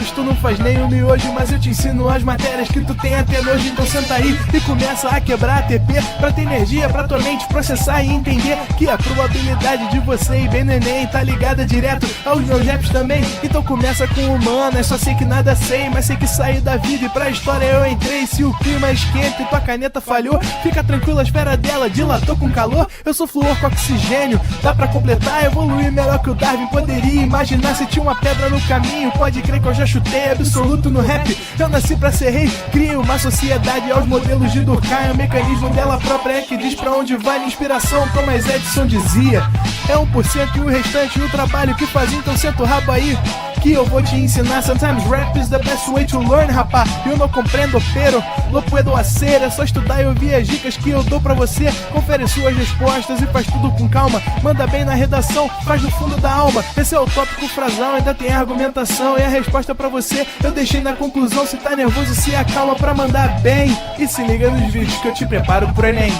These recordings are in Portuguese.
estudos, tu não faz nem o miojo, mas eu te ensino as matérias que tu tem até nojo. Então senta aí e começa a quebrar a TP pra ter energia pra tua mente processar e entender que a probabilidade de você ir bem no Enem tá ligada direto aos meus raps também. Então começa com humanas, só sei que nada sei, mas sei que saí da vida e pra história eu entrei. Se o clima esquenta e tua caneta falhou, fica tranquila, a esfera dela dilatou com calor. Eu sou flúor com oxigênio, dá pra completar, evoluir melhor que o Darwin poderia imaginar. Se tinha uma pedra no caminho, pode crer que eu já chutei absoluto no rap. Eu nasci pra ser rei, criei uma sociedade aos modelos de Durkheim. O mecanismo dela própria é que diz pra onde vai a inspiração. Thomas Edison dizia, é 1% e o restante o trabalho que faz. Então senta o rabo aí que eu vou te ensinar. Sometimes rap is the best way to learn, rapá. Eu não compreendo, pero não puedo hacer. É só estudar e ouvir as dicas que eu dou pra você. Confere suas respostas e faz tudo com calma. Manda bem na redação, faz do fundo da alma. Esse é o tópico frasal, ainda tem argumentação. E a resposta pra você eu deixei na conclusão. Se tá nervoso, se acalma pra mandar bem. E se liga nos vídeos que eu te preparo pro Enem.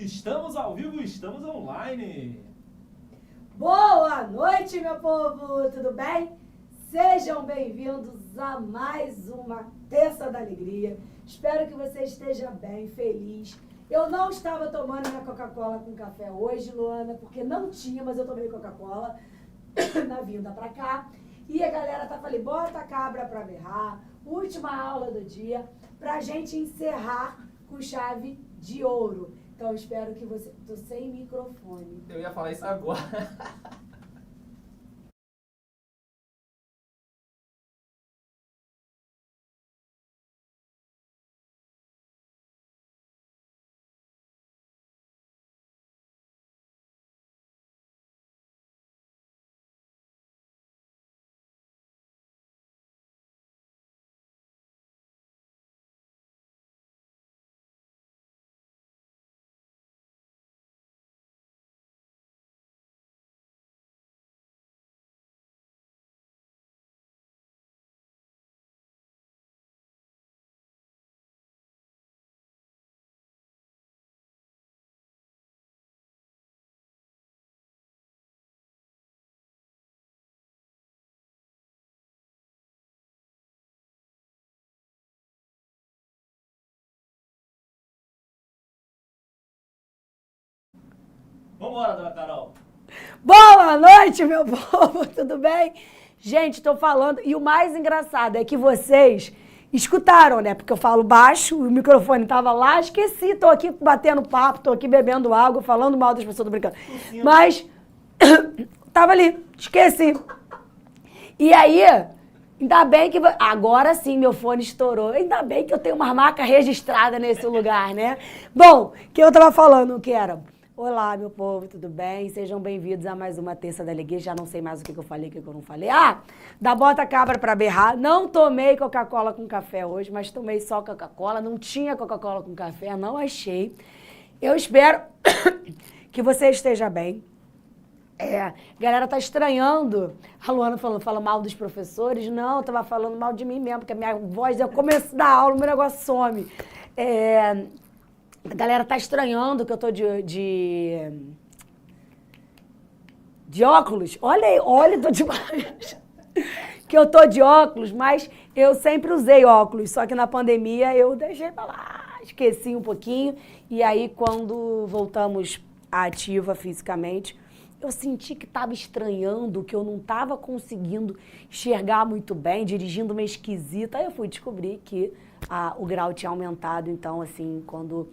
Estamos ao vivo, estamos online. Boa noite, meu povo, tudo bem? Sejam bem-vindos a mais uma Terça da Alegria. Espero que você esteja bem, feliz. Eu não estava tomando minha Coca-Cola com café hoje, Luana, porque não tinha, mas eu tomei Coca-Cola na vinda pra cá. E a galera tá falando, bota a cabra pra berrar, última aula do dia, pra gente encerrar com chave de ouro. Então, espero que você... Tô sem microfone. Eu ia falar isso agora. Vambora, dona Carol. Boa noite, meu povo, tudo bem? Gente, tô falando, e o mais engraçado é que vocês escutaram, né? Porque eu falo baixo, o microfone tava lá, esqueci, tô aqui batendo papo, tô aqui bebendo água, falando mal das pessoas, tô brincando. Mas, tava ali, esqueci. E aí, ainda bem que... Agora sim, meu fone estourou. Ainda bem que eu tenho uma marca registrada nesse lugar, né? Bom, que eu tava falando que era... Olá, meu povo, tudo bem? Sejam bem-vindos a mais uma Terça da Alegria. Já não sei mais o que eu falei, o que eu não falei. Ah, da bota cabra pra berrar. Não tomei Coca-Cola com café hoje, mas tomei só Coca-Cola. Não tinha Coca-Cola com café, não achei. Eu espero que você esteja bem. A galera tá estranhando. A Luana fala mal dos professores. Não, eu tava falando mal de mim mesmo, porque a minha voz, eu começo da aula, o meu negócio some. A galera tá estranhando que eu tô de óculos. Olha, tô demais. Que eu tô de óculos, mas eu sempre usei óculos, só que na pandemia eu deixei pra lá, esqueci um pouquinho. E aí, quando voltamos à ativa fisicamente, eu senti que tava estranhando, que eu não tava conseguindo enxergar muito bem, dirigindo meio esquisita. Aí eu fui descobrir que o grau tinha aumentado, então, assim, quando...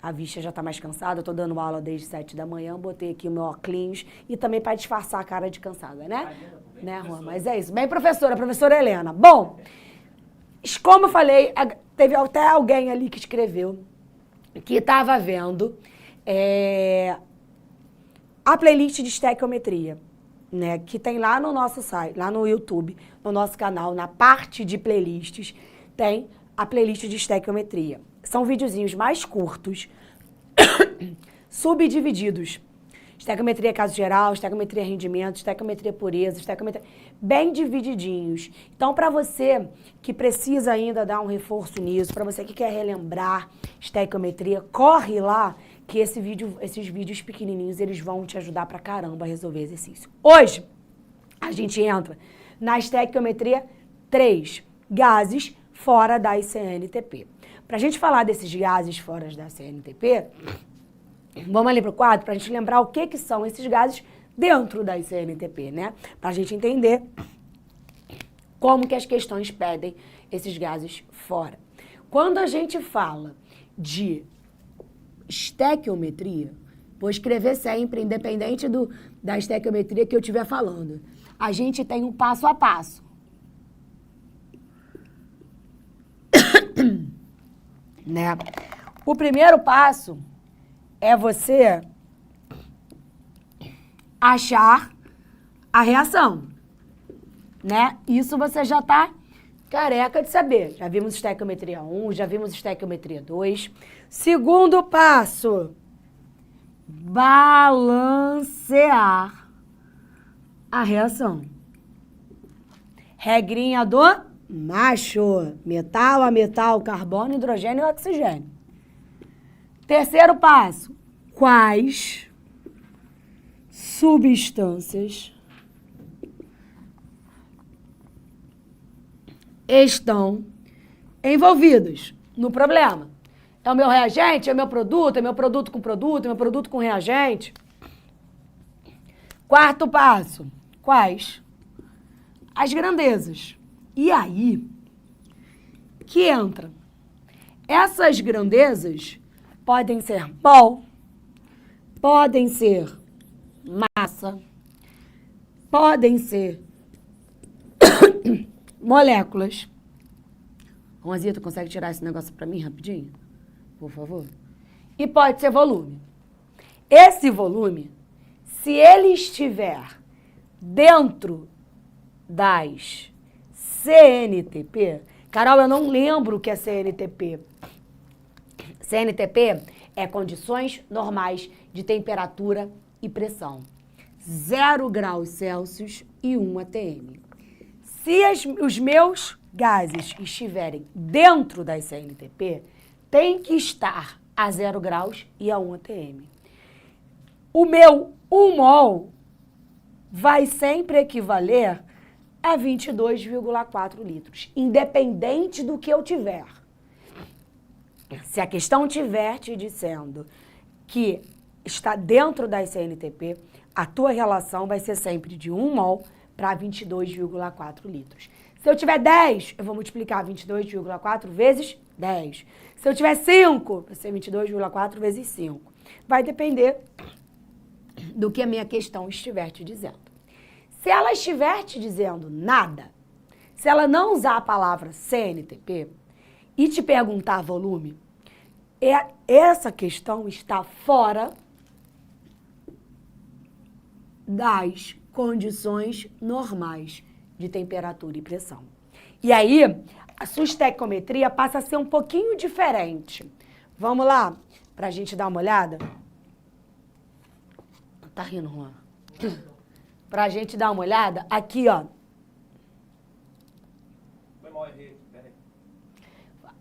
A vista já tá mais cansada, eu tô dando aula desde 7 da manhã, botei aqui o meu óculos e também para disfarçar a cara de cansada, né? Né, Juan? Mas é isso. Bem, professora Helena. Bom, como eu falei, teve até alguém ali que escreveu que estava vendo a playlist de estequiometria, né? Que tem lá no nosso site, lá no YouTube, no nosso canal, na parte de playlists, tem a playlist de estequiometria. São videozinhos mais curtos, subdivididos. Estequiometria caso geral, estequiometria rendimento, estequiometria pureza, estequiometria... bem divididinhos. Então, para você que precisa ainda dar um reforço nisso, para você que quer relembrar estequiometria, corre lá que esses vídeos pequenininhos, eles vão te ajudar pra caramba a resolver exercício. Hoje, a gente entra na estequiometria 3, gases fora da CNTP. Pra gente falar desses gases fora da CNTP... vamos ali para o quadro para a gente lembrar o que são esses gases dentro da CNTP, né? Para a gente entender como que as questões pedem esses gases fora. Quando a gente fala de estequiometria, vou escrever sempre, independente da estequiometria que eu estiver falando. A gente tem um passo a passo. Né? O primeiro passo é você achar a reação, né? Isso você já tá careca de saber. Já vimos estequiometria 1, já vimos estequiometria 2. Segundo passo, balancear a reação. Regrinha do macho. Metal a metal, carbono, hidrogênio e oxigênio. Terceiro passo, quais substâncias estão envolvidas no problema? É o meu reagente? É o meu produto? É meu produto com produto? É meu produto com reagente? Quarto passo, quais as grandezas? E aí que entra. Essas grandezas podem ser mol, podem ser massa, podem ser moléculas. Romazia, tu consegue tirar esse negócio pra mim rapidinho? Por favor? E pode ser volume. Esse volume, se ele estiver dentro das CNTP... Carol, eu não lembro o que é CNTP. CNTP é condições normais de temperatura e pressão. 0 graus Celsius e 1 atm. Se os meus gases estiverem dentro das CNTP, tem que estar a 0 graus e a 1 atm. O meu 1 mol vai sempre equivaler a 22,4 litros, independente do que eu tiver. Se a questão estiver te dizendo que está dentro das CNTP, a tua relação vai ser sempre de 1 mol para 22,4 litros. Se eu tiver 10, eu vou multiplicar 22,4 vezes 10. Se eu tiver 5, vai ser 22,4 vezes 5. Vai depender do que a minha questão estiver te dizendo. Se ela estiver te dizendo nada, se ela não usar a palavra CNTP e te perguntar volume, essa questão está fora das condições normais de temperatura e pressão. E aí, a sua estequiometria passa a ser um pouquinho diferente. Vamos lá, pra gente dar uma olhada? Tá rindo, Juan? Pra gente dar uma olhada, aqui, ó. Foi mal, errei.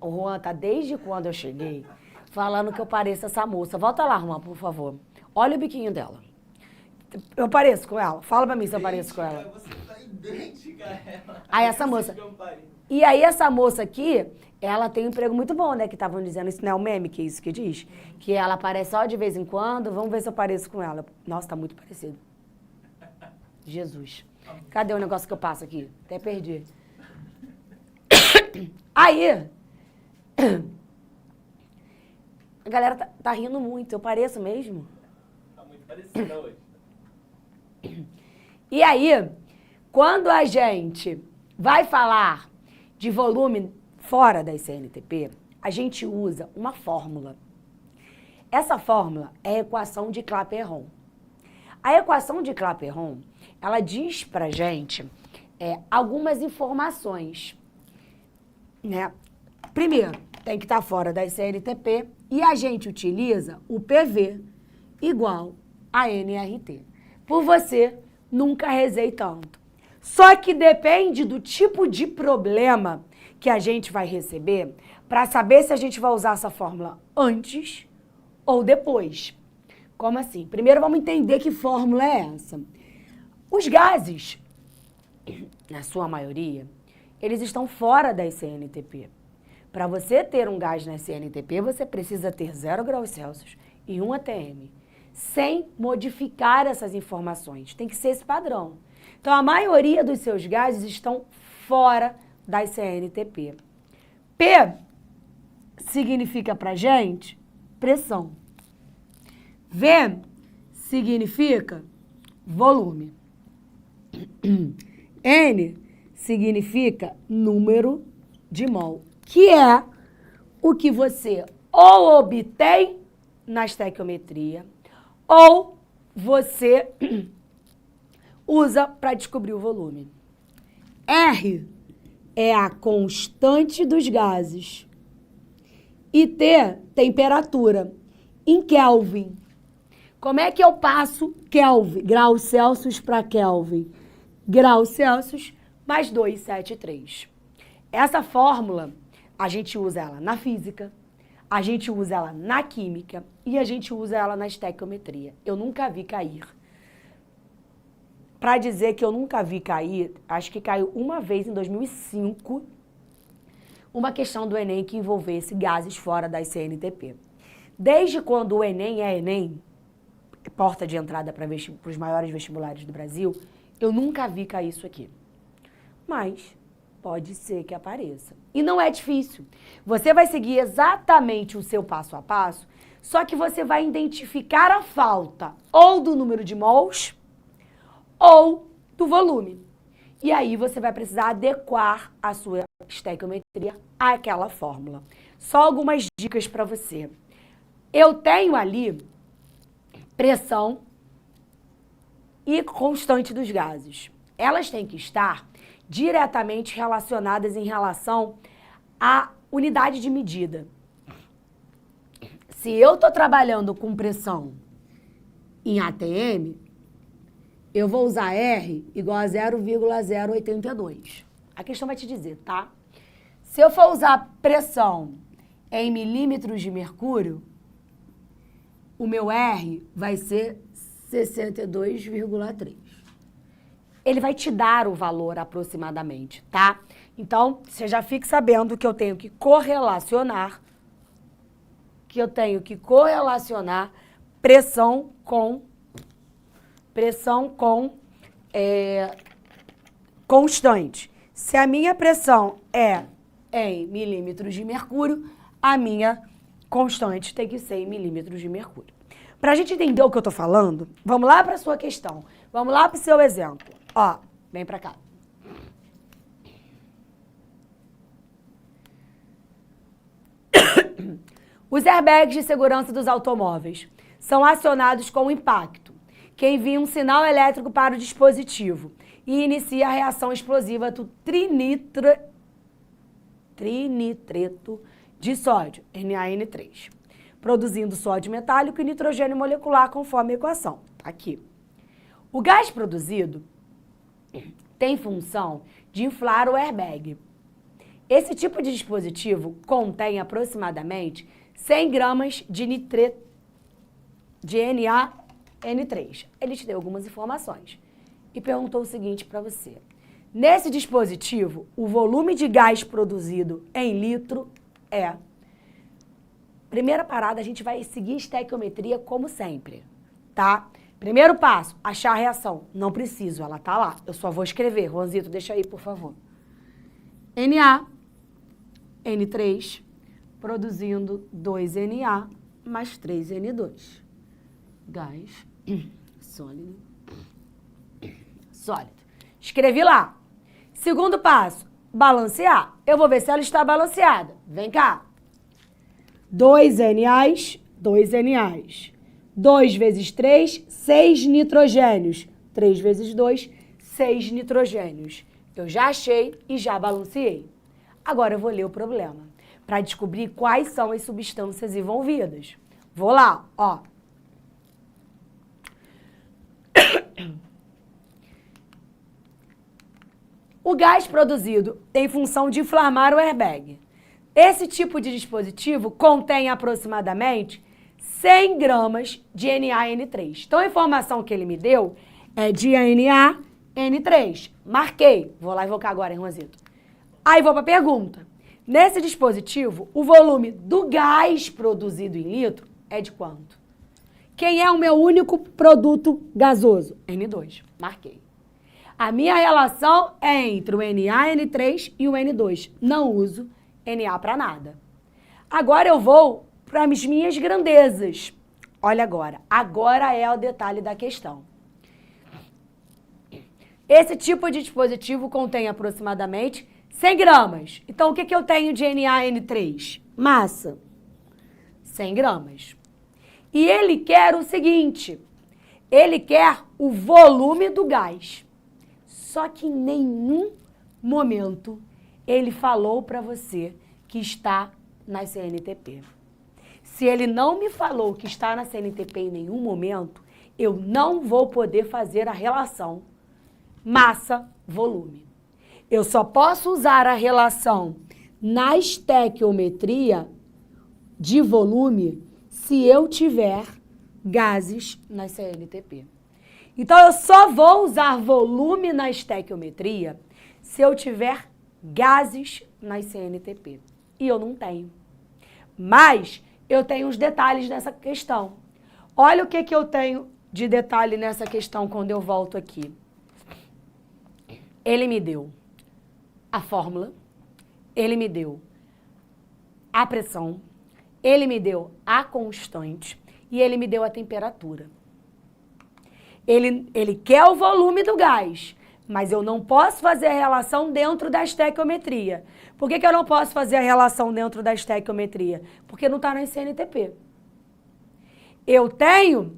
O Juan tá desde quando eu cheguei falando que eu pareço essa moça. Volta lá, Juan, por favor. Olha o biquinho dela. Eu pareço com ela? Fala pra mim se eu pareço com ela. Você tá idêntica a ela. Aí essa moça... E aí essa moça aqui, ela tem um emprego muito bom, né? Que estavam dizendo, isso não é um meme, que é isso que diz? Que ela aparece só de vez em quando, vamos ver se eu pareço com ela. Nossa, tá muito parecido. Jesus. Cadê o negócio que eu passo aqui? Até perdi. Aí, a galera tá rindo muito. Eu pareço mesmo? Tá muito parecida hoje. E aí, quando a gente vai falar de volume fora das CNTP, a gente usa uma fórmula. Essa fórmula é a equação de Clapeyron. A equação de Clapeyron, ela diz pra gente algumas informações, né? Primeiro, tem que estar fora das CNTP E a gente utiliza o PV igual a NRT. Por você, nunca rezei tanto. Só que depende do tipo de problema que a gente vai receber para saber se a gente vai usar essa fórmula antes ou depois. Como assim? Primeiro vamos entender que fórmula é essa. Os gases, na sua maioria, eles estão fora da CNTP. Para você ter um gás na CNTP, você precisa ter 0 graus Celsius e 1 atm, sem modificar essas informações. Tem que ser esse padrão. Então, a maioria dos seus gases estão fora da CNTP. P significa pra gente pressão. V significa volume. N significa número de mol, que é o que você ou obtém na estequiometria ou você usa para descobrir o volume. R é a constante dos gases. E T, temperatura, em Kelvin. Como é que eu passo Kelvin, graus Celsius para Kelvin? Graus Celsius mais 273. Essa fórmula, a gente usa ela na física, a gente usa ela na química e a gente usa ela na estequiometria. Eu nunca vi cair. Para dizer que eu nunca vi cair, acho que caiu uma vez em 2005, uma questão do Enem que envolvesse gases fora da CNTP. Desde quando o Enem é Enem, porta de entrada para os maiores vestibulares do Brasil, eu nunca vi cair isso aqui. Mas pode ser que apareça. E não é difícil. Você vai seguir exatamente o seu passo a passo, só que você vai identificar a falta ou do número de mols ou do volume. E aí você vai precisar adequar a sua estequiometria àquela fórmula. Só algumas dicas para você. Eu tenho ali pressão e constante dos gases. Elas têm que estar diretamente relacionadas em relação à unidade de medida. Se eu estou trabalhando com pressão em ATM, eu vou usar R igual a 0,082. A questão vai te dizer, tá? Se eu for usar pressão em milímetros de mercúrio, o meu R vai ser 62,3. Ele vai te dar o valor aproximadamente, tá? Então, você já fique sabendo que eu tenho que correlacionar pressão com constante. Se a minha pressão é em milímetros de mercúrio, a minha constante tem que ser em milímetros de mercúrio. Para a gente entender o que eu estou falando, vamos lá para a sua questão. Vamos lá para o seu exemplo. Ó, vem para cá. Os airbags de segurança dos automóveis são acionados com o impacto, que envia um sinal elétrico para o dispositivo e inicia a reação explosiva do trinitreto de sódio, NaN3, produzindo sódio metálico e nitrogênio molecular conforme a equação. Aqui. O gás produzido tem função de inflar o airbag. Esse tipo de dispositivo contém aproximadamente 100 gramas de NaN3. Ele te deu algumas informações e perguntou o seguinte para você. Nesse dispositivo, o volume de gás produzido em litro é... Primeira parada, a gente vai seguir estequiometria como sempre, tá? Primeiro passo, achar a reação. Não preciso, ela tá lá. Eu só vou escrever. Ronzito, deixa aí, por favor. NaN3, produzindo 2Na mais 3N2. Gás sólido. Sólido. Escrevi lá. Segundo passo, balancear. Eu vou ver se ela está balanceada. Vem cá. 2 NAs, 2 NAs. 2 vezes 3, 6 nitrogênios. 3 vezes 2, 6 nitrogênios. Eu já achei e já balanceei. Agora eu vou ler o problema. para descobrir quais são as substâncias envolvidas. Vou lá, ó. O gás produzido tem função de inflamar o airbag. Esse tipo de dispositivo contém aproximadamente 100 gramas de NaN3. Então, a informação que ele me deu é de NaN3. Marquei. Vou lá invocar agora, hein, Rosito? Aí vou para a pergunta. Nesse dispositivo, o volume do gás produzido em litro é de quanto? Quem é o meu único produto gasoso? N2. Marquei. A minha relação é entre o NaN3 e o N2. Não uso Na para nada. Agora eu vou para as minhas grandezas. Olha agora. Agora é o detalhe da questão. Esse tipo de dispositivo contém aproximadamente 100 gramas. Então, o que eu tenho de NaN3? Massa. 100 gramas. E ele quer o seguinte. Ele quer o volume do gás. Só que em nenhum momento ele falou para você que está na CNTP. Se ele não me falou que está na CNTP em nenhum momento, eu não vou poder fazer a relação massa-volume. Eu só posso usar a relação na estequiometria de volume se eu tiver gases na CNTP. Então, eu só vou usar volume na estequiometria se eu tiver gases na CNTP. E eu não tenho. Mas eu tenho os detalhes nessa questão. Olha o que eu tenho de detalhe nessa questão quando eu volto aqui. Ele me deu a fórmula, ele me deu a pressão, ele me deu a constante e ele me deu a temperatura. Ele quer o volume do gás, mas eu não posso fazer a relação dentro da estequiometria. Por que eu não posso fazer a relação dentro da estequiometria? Porque não está na CNTP. Eu tenho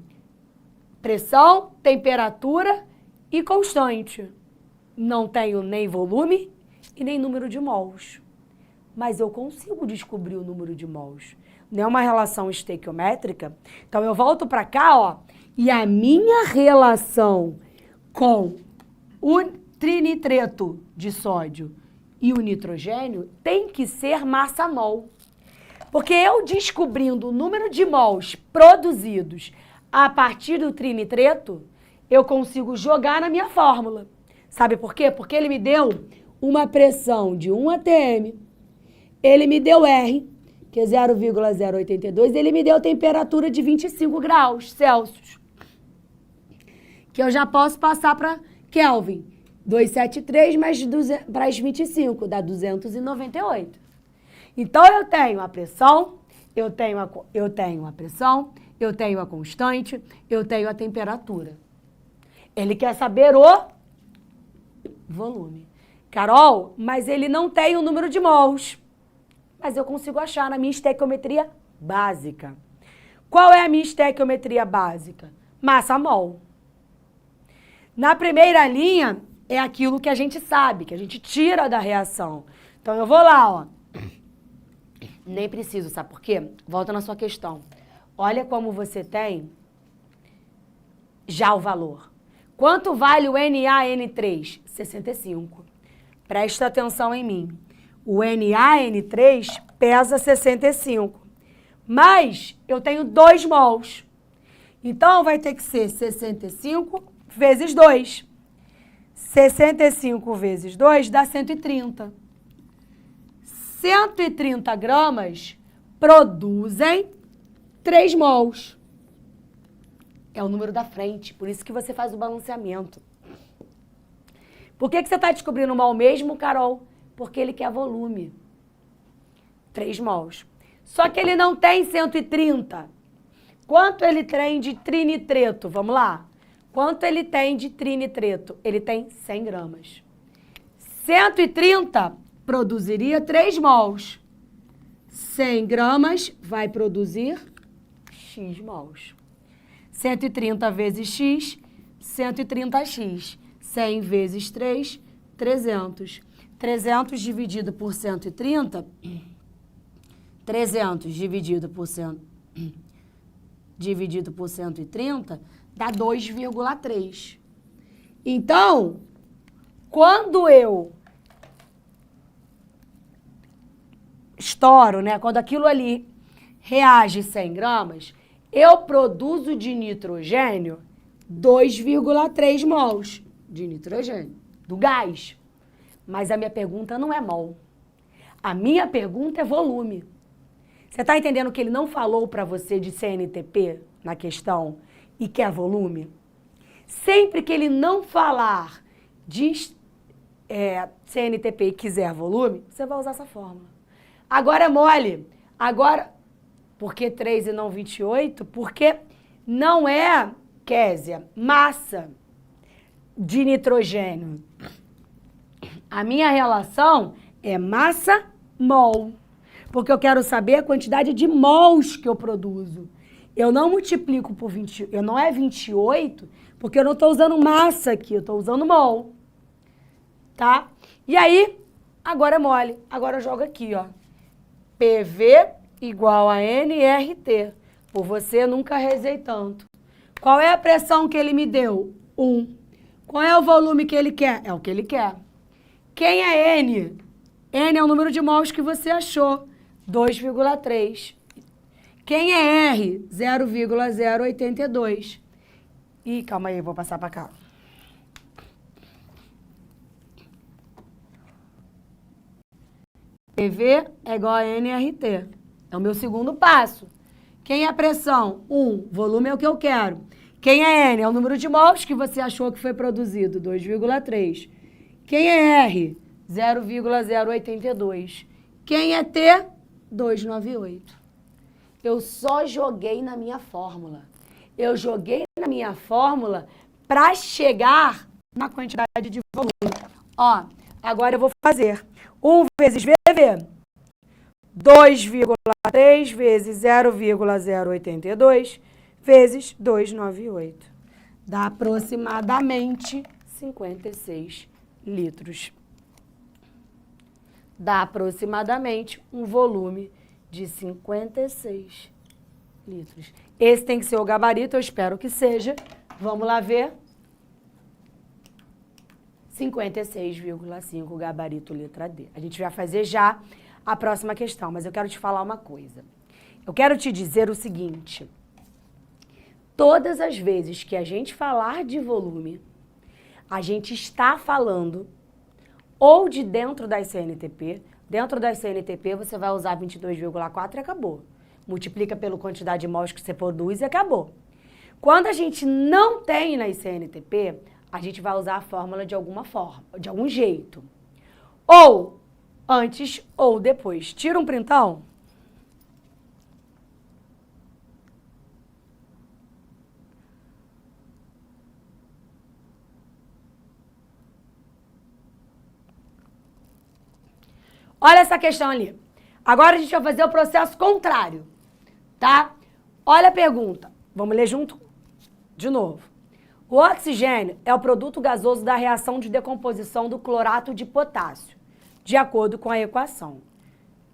pressão, temperatura e constante. Não tenho nem volume e nem número de mols. Mas eu consigo descobrir o número de mols. Não é uma relação estequiométrica? Então eu volto para cá, ó. E a minha relação com o trinitreto de sódio e o nitrogênio tem que ser massa-mol. Porque eu descobrindo o número de mols produzidos a partir do trinitreto, eu consigo jogar na minha fórmula. Sabe por quê? Porque ele me deu uma pressão de 1 atm, ele me deu R, que é 0,082, ele me deu temperatura de 25 graus Celsius. Que eu já posso passar para Kelvin. 273 mais para as 25, dá 298. Então, eu tenho a pressão, eu tenho a pressão, eu tenho a constante, eu tenho a temperatura. Ele quer saber o volume. Carol, mas ele não tem o número de mols. Mas eu consigo achar na minha estequiometria básica. Qual é a minha estequiometria básica? Massa-mol. Na primeira linha, é aquilo que a gente sabe, que a gente tira da reação. Então, eu vou lá, ó. Nem preciso, sabe por quê? Volta na sua questão. Olha como você tem já o valor. Quanto vale o NaN3? 65. Presta atenção em mim. O NaN3 pesa 65. Mas eu tenho 2 mols. Então, vai ter que ser 65 vezes 2. 65 vezes 2 dá 130. 130 gramas produzem 3 mols. É o número da frente, por isso que você faz o balanceamento. Por que você está descobrindo o mol mesmo, Carol? Porque ele quer volume. 3 mols. Só que ele não tem 130. Quanto ele tem de trinitreto? Vamos lá. Quanto ele tem de trinitreto? Ele tem 100 gramas. 130 produziria 3 mols. 100 gramas vai produzir X mols. 130 vezes X, 130X. 100 vezes 3, 300. 300 dividido por 130 300 dividido por 130 dá 2,3. Então, quando eu estouro, né? Quando aquilo ali reage 100 gramas, eu produzo de nitrogênio 2,3 mols de nitrogênio, do gás. Mas a minha pergunta não é mol. A minha pergunta é volume. Você está entendendo que ele não falou para você de CNTP na questão e quer volume? Sempre que ele não falar de CNTP e quiser volume, você vai usar essa fórmula. Agora é mole. Agora, por que 3 e não 28? Porque não é, Késia, massa de nitrogênio. A minha relação é massa-mol. Porque eu quero saber a quantidade de mols que eu produzo. Eu não multiplico por 20, não é 28, porque eu não estou usando massa aqui, eu estou usando mol. Tá? E aí, agora é mole. Agora eu jogo aqui, ó. PV igual a nRT. Por você nunca rezei tanto. Qual é a pressão que ele me deu? 1. Qual é o volume que ele quer? É o que ele quer. Quem é N? N é o número de mols que você achou. 2,3. Quem é R? 0,082. Ih, calma aí, vou passar para cá. PV é igual a nRT. É o meu segundo passo. Quem é a pressão? 1. Volume é o que eu quero. Quem é N? É o número de mols que você achou que foi produzido. 2,3. Quem é R? 0,082. Quem é T? 298. Eu só joguei na minha fórmula. Eu joguei na minha fórmula para chegar na quantidade de volume. Ó, agora eu vou fazer 1 vezes VV, 2,3 vezes 0,082 vezes 298. Dá aproximadamente 56 litros. Dá aproximadamente um volume de 56 litros. Esse tem que ser o gabarito, eu espero que seja. Vamos lá ver. 56,5 gabarito letra D. A gente vai fazer já a próxima questão, mas eu quero te falar uma coisa. Eu quero te dizer o seguinte. Todas as vezes que a gente falar de volume, a gente está falando ou de dentro das CNTP. Dentro das CNTP você vai usar 22,4 e acabou. Multiplica pela quantidade de mols que você produz e acabou. Quando a gente não tem nas CNTP, a gente vai usar a fórmula de alguma forma, de algum jeito. Ou antes ou depois. Tira um printão. Olha essa questão ali. Agora a gente vai fazer o processo contrário, tá? Olha a pergunta. Vamos ler junto? De novo. O oxigênio é o produto gasoso da reação de decomposição do clorato de potássio, de acordo com a equação.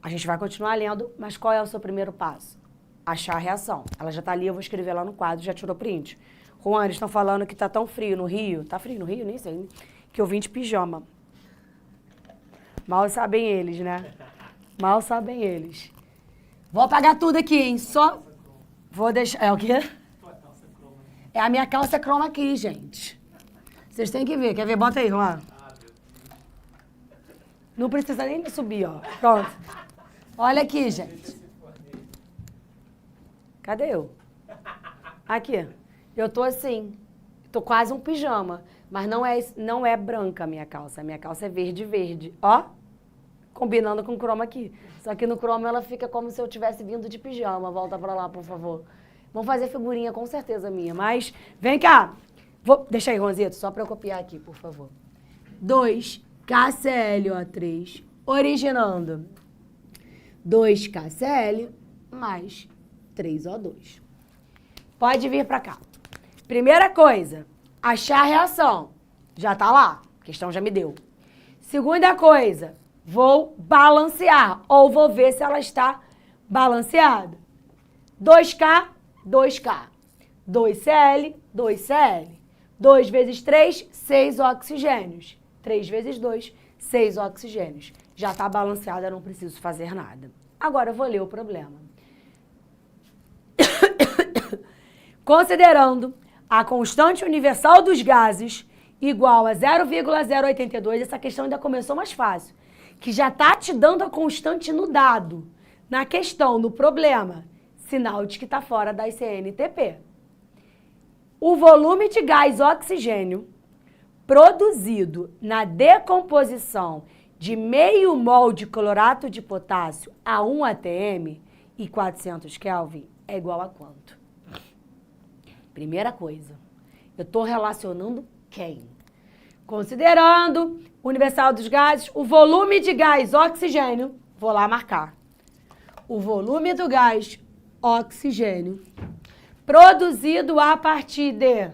A gente vai continuar lendo, mas qual é o seu primeiro passo? Achar a reação. Ela já tá ali, eu vou escrever lá no quadro, já tirou print. Juan, eles estão falando que tá tão frio no Rio. Tá frio no Rio? Nem sei. Que eu vim de pijama. Mal sabem eles, né? Mal sabem eles. Vou apagar tudo aqui, hein? Só vou deixar... É o quê? É a minha calça chroma key, gente. Vocês têm que ver. Quer ver? Bota aí, Juan. Não precisa nem subir, ó. Pronto. Olha aqui, gente. Cadê eu? Aqui. Eu tô assim. Tô quase um pijama. Mas não é branca a minha calça. A minha calça é verde. Ó. Combinando com o chroma aqui. Só que no chroma ela fica como se eu tivesse vindo de pijama. Volta pra lá, por favor. Vamos fazer figurinha, com certeza minha. Mas, vem cá. Deixa aí, Ronzito, só pra eu copiar aqui, por favor. 2KClO3, originando 2KCl mais 3O2. Pode vir pra cá. Primeira coisa, achar a reação. Já tá lá. A questão já me deu. Segunda coisa, vou balancear. Ou vou ver se ela está Balanceada. 2K, 2K. 2Cl, 2Cl. 2 vezes 3, 6 oxigênios. 3 vezes 2, 6 oxigênios. Já está balanceada, não preciso fazer nada. Agora eu vou ler o problema. Considerando a constante universal dos gases igual a 0,082, essa questão ainda começou mais fácil, que já está te dando a constante no dado, na questão, no problema, sinal de que está fora da CNTP. O volume de gás oxigênio produzido na decomposição de meio mol de clorato de potássio a 1 atm e 400 Kelvin é igual a quanto? Primeira coisa, eu estou relacionando quem? Considerando o universal dos gases, o volume de gás oxigênio, vou lá marcar. O volume do gás oxigênio produzido a partir de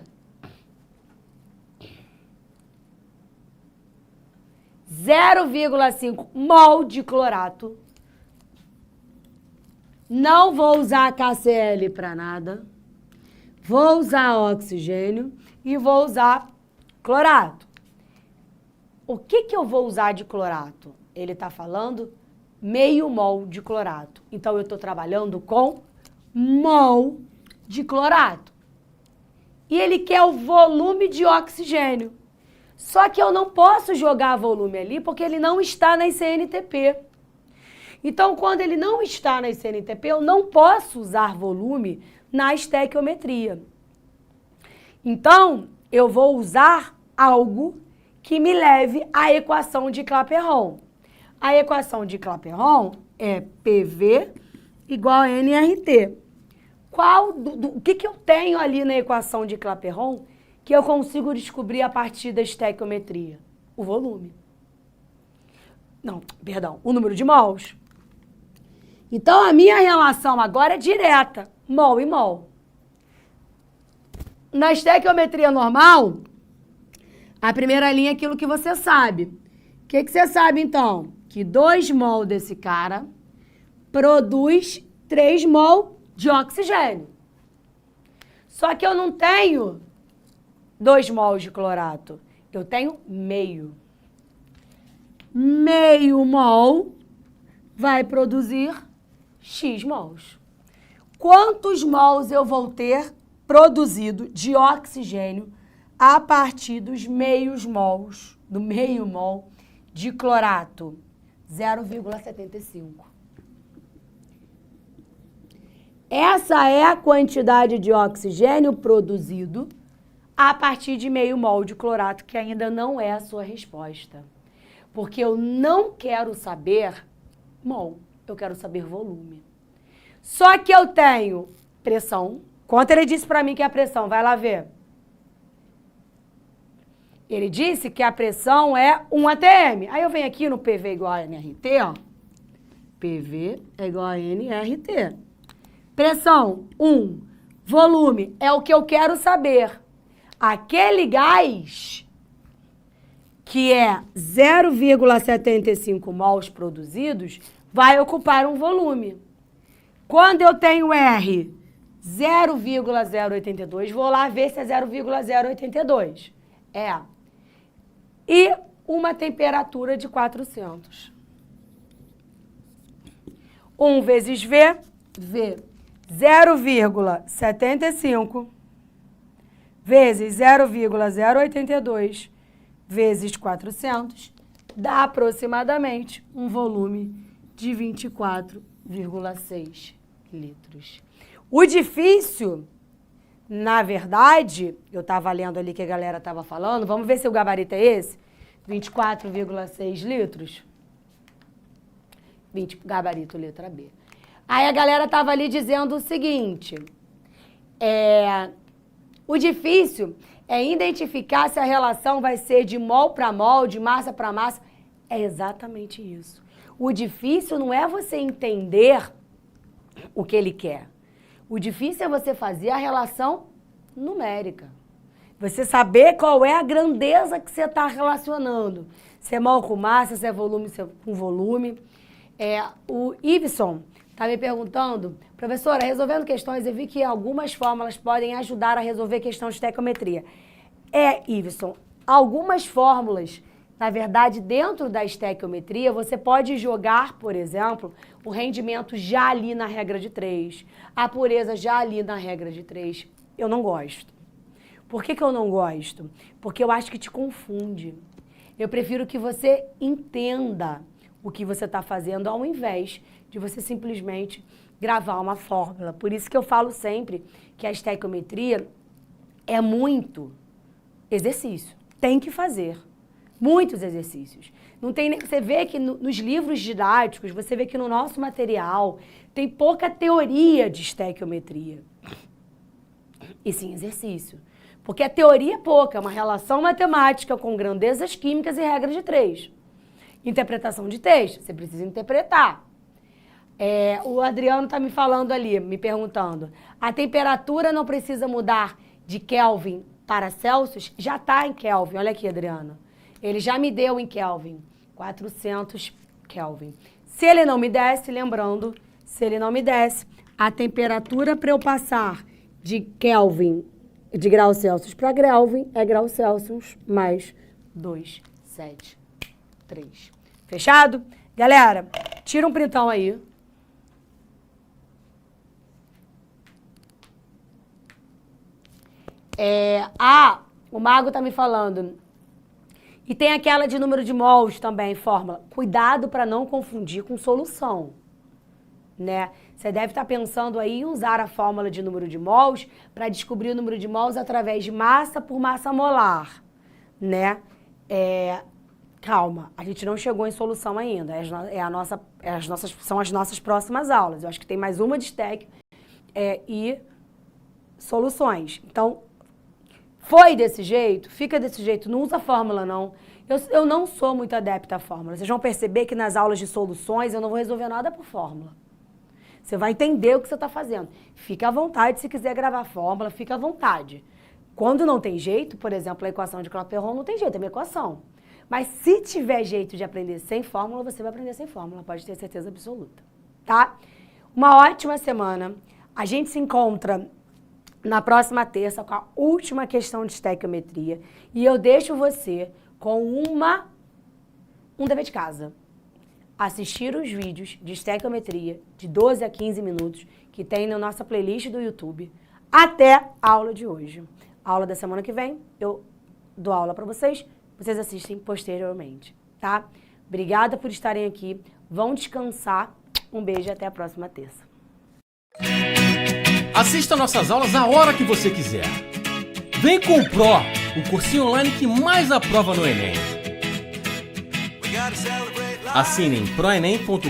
0,5 mol de clorato. Não vou usar KCl para nada. Vou usar oxigênio e vou usar clorato. O que eu vou usar de clorato? Ele está falando meio mol de clorato. Então, eu estou trabalhando com mol de clorato. E ele quer o volume de oxigênio. Só que eu não posso jogar volume ali porque ele não está na CNTP. Então, quando ele não está na CNTP, eu não posso usar volume na estequiometria. Então, eu vou usar algo que me leve à equação de Clapeyron. A equação de Clapeyron é PV igual a nRT. O que eu tenho ali na equação de Clapeyron que eu consigo descobrir a partir da estequiometria? O volume. Não, perdão, o número de mols. Então, a minha relação agora é direta, mol e mol. Na estequiometria normal, a primeira linha é aquilo que você sabe. O que você sabe, então? Que 2 mol desse cara produz 3 mol de oxigênio. Só que eu não tenho 2 mols de clorato. Eu tenho meio. Meio mol vai produzir X mols. Quantos mols eu vou ter produzido de oxigênio a partir dos meios mols, do meio mol de clorato? 0,75. Essa é a quantidade de oxigênio produzido a partir de meio mol de clorato, que ainda não é a sua resposta. Porque eu não quero saber mol, eu quero saber volume. Só que eu tenho pressão. Quanto ele disse para mim que é a pressão? Vai lá ver. Ele disse que a pressão é 1 atm. Aí eu venho aqui no PV igual a nRT, ó. PV é igual a nRT. Pressão, 1. Volume é o que eu quero saber. Aquele gás que é 0,75 mols produzidos vai ocupar um volume. Quando eu tenho R 0,082, vou lá ver se é 0,082. É. E uma temperatura de 400. 1 vezes V, 0,75 vezes 0,082 vezes 400 dá aproximadamente um volume de 24,6 litros. O difícil, na verdade, eu estava lendo ali que a galera estava falando, vamos ver se o gabarito é esse? 24,6 litros. Gabarito, letra B. Aí a galera estava ali dizendo o seguinte, o difícil é identificar se a relação vai ser de mol para mol, de massa para massa. É exatamente isso. O difícil não é você entender o que ele quer. O difícil é você fazer a relação numérica. Você saber qual é a grandeza que você está relacionando. Se é mol com massa, se é volume com volume. O Iveson Tá me perguntando, professora, resolvendo questões, eu vi que algumas fórmulas podem ajudar a resolver questão de estequiometria. Iveson, algumas fórmulas, na verdade, dentro da estequiometria, você pode jogar, por exemplo, o rendimento já ali na regra de 3, a pureza já ali na regra de 3. Eu não gosto. Por que eu não gosto? Porque eu acho que te confunde. Eu prefiro que você entenda o que você está fazendo ao invés de você simplesmente gravar uma fórmula. Por isso que eu falo sempre que a estequiometria é muito exercício. Tem que fazer. Muitos exercícios. Não tem nem, você vê que nos livros didáticos, você vê que no nosso material tem pouca teoria de estequiometria. E sim exercício. Porque a teoria é pouca, é uma relação matemática com grandezas químicas e regra de 3. Interpretação de texto, você precisa interpretar. O Adriano está me falando ali, me perguntando, a temperatura não precisa mudar de Kelvin para Celsius? Já está em Kelvin, olha aqui, Adriano. Ele já me deu em Kelvin, 400 Kelvin. Se ele não me desse, lembrando, se ele não me desse, a temperatura para eu passar de Kelvin, de grau Celsius para Kelvin, é grau Celsius mais 273. Fechado? Galera, tira um printão aí. O Mago tá me falando. E tem aquela de número de mols também, fórmula. Cuidado para não confundir com solução, né? Você deve estar pensando aí em usar a fórmula de número de mols para descobrir o número de mols através de massa por massa molar, né? Calma, a gente não chegou em solução ainda. São as nossas próximas aulas. Eu acho que tem mais uma de STEC e soluções. Então, foi desse jeito, fica desse jeito, não usa fórmula não. Eu não sou muito adepta à fórmula. Vocês vão perceber que nas aulas de soluções eu não vou resolver nada por fórmula. Você vai entender o que você está fazendo. Fica à vontade, se quiser gravar fórmula, fica à vontade. Quando não tem jeito, por exemplo, a equação de Clapeyron não tem jeito, é uma equação. Mas se tiver jeito de aprender sem fórmula, você vai aprender sem fórmula, pode ter certeza absoluta, tá? Uma ótima semana. A gente se encontra na próxima terça com a última questão de estequiometria e eu deixo você com um dever de casa. Assistir os vídeos de estequiometria de 12 a 15 minutos que tem na nossa playlist do YouTube até a aula de hoje. A aula da semana que vem, eu dou aula para vocês assistem posteriormente, tá? Obrigada por estarem aqui. Vão descansar. Um beijo e até a próxima terça. Assista nossas aulas a hora que você quiser. Vem com o Pro, o cursinho online que mais aprova no Enem. Assine em proenem.com.br.